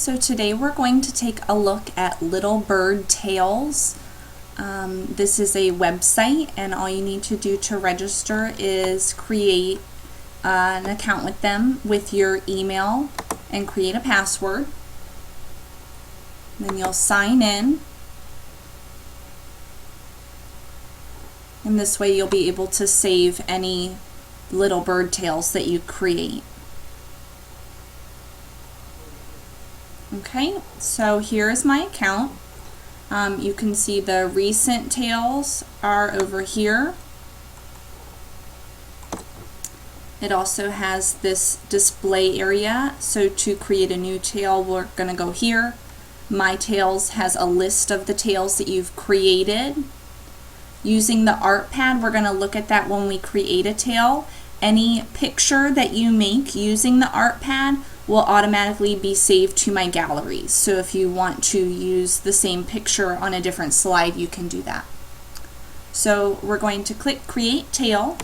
So today we're going to take a look at Little Bird Tales. This is a website, and all you need to do to register is create an account with them with your email and create a password. Then you'll sign in, and this way you'll be able to save any Little Bird Tales that you create. Okay, so here is my account. You can see the recent tales are over here. It also has this display area, so to create a new tale we're going to go here. My Tales has a list of the tales that you've created. Using the art pad, we're going to look at that when we create a tale. Any picture that you make using the art pad will automatically be saved to my galleries. So if you want to use the same picture on a different slide, you can do that. So we're going to click Create Tale.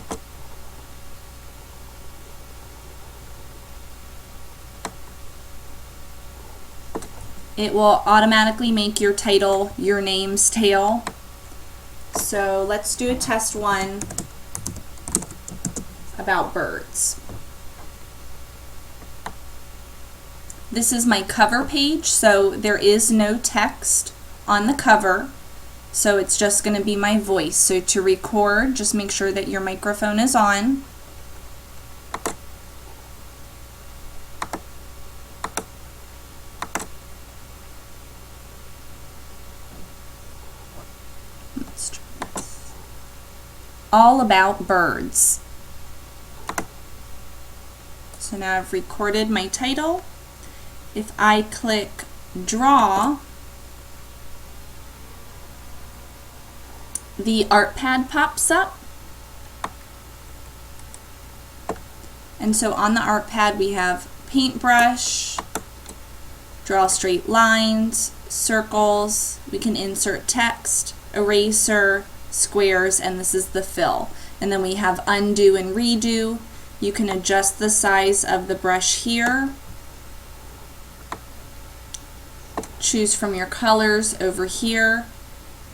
It will automatically make your title your name's tale. So let's do a test one about birds. This is my cover page, so there is no text on the cover, so it's just going to be my voice. So to record, just make sure that your microphone is on. Let's try this. All about birds. So now I've recorded my title. If I click Draw, the art pad pops up. And so on the art pad we have paintbrush, draw straight lines, circles, we can insert text, eraser, squares, and this is the fill. And then we have undo and redo. You can adjust the size of the brush here. Choose from your colors over here.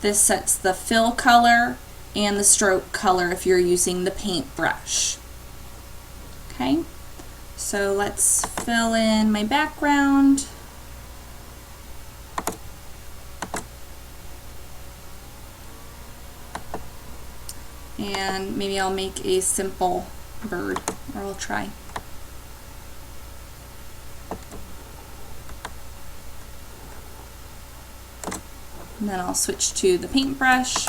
This sets the fill color and the stroke color if you're using the paintbrush. Okay, so let's fill in my background. And maybe I'll make a simple bird, or I'll try. And then I'll switch to the paintbrush.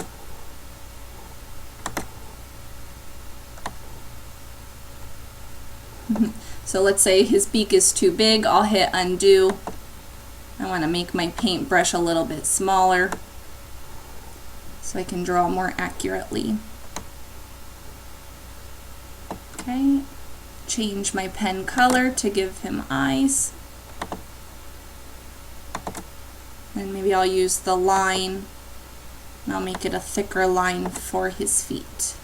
So let's say his beak is too big, I'll hit undo. I want to make my paintbrush a little bit smaller so I can draw more accurately. Okay, change my pen color to give him eyes. And maybe I'll use the line, and I'll make it a thicker line for his feet.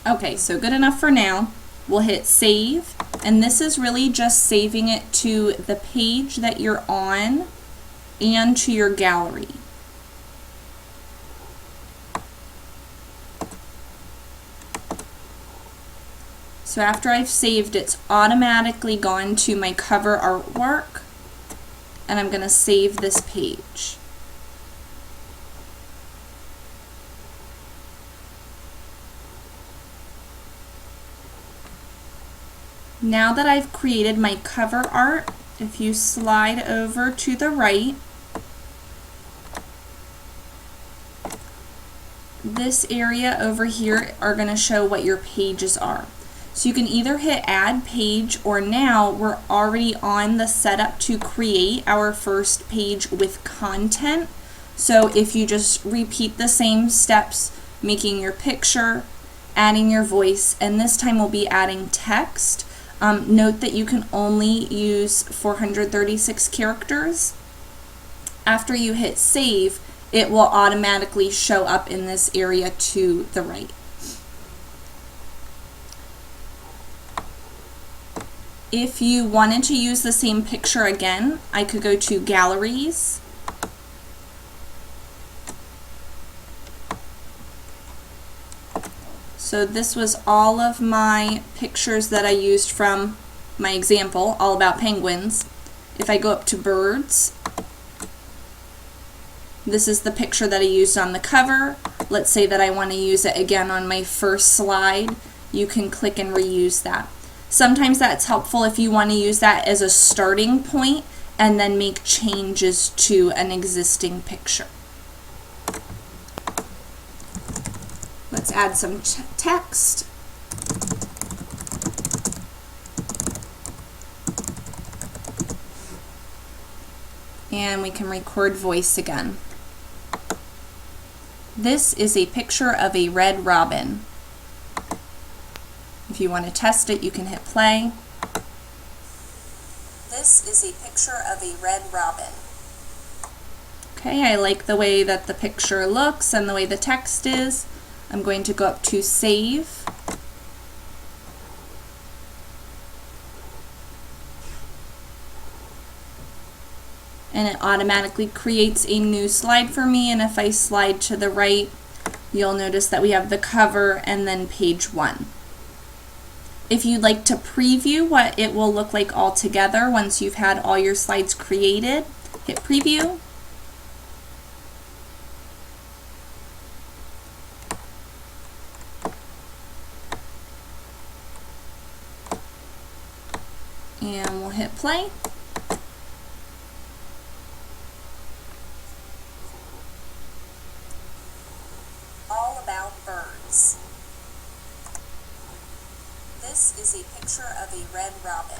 Okay, so good enough for now. We'll hit save, and this is really just saving it to the page that you're on and to your gallery. So after I've saved, it's automatically gone to my cover artwork, and I'm going to save this page. Now that I've created my cover art, if you slide over to the right, this area over here are going to show what your pages are. So you can either hit add page, or now we're already on the setup to create our first page with content. So if you just repeat the same steps, making your picture, adding your voice, and this time we'll be adding text. Note that you can only use 436 characters. after you hit save, it will automatically show up in this area to the right. If you wanted to use the same picture again, I could go to Galleries, so this was all of my pictures that I used from my example, all about penguins. If I go up to birds, this is the picture that I used on the cover. Let's say that I want to use it again on my first slide. You can click and reuse that. Sometimes that's helpful if you want to use that as a starting point and then make changes to an existing picture. Let's add some text. And we can record voice again. This is a picture of a red robin. If you want to test it, you can hit play. This is a picture of a red robin. Okay, I like the way that the picture looks and the way the text is. I'm going to go up to Save. And it automatically creates a new slide for me, and if I slide to the right, you'll notice that we have the cover and then page 1. If you'd like to preview what it will look like all together once you've had all your slides created, hit preview. And we'll hit play. All about birds. This is a picture of a red robin.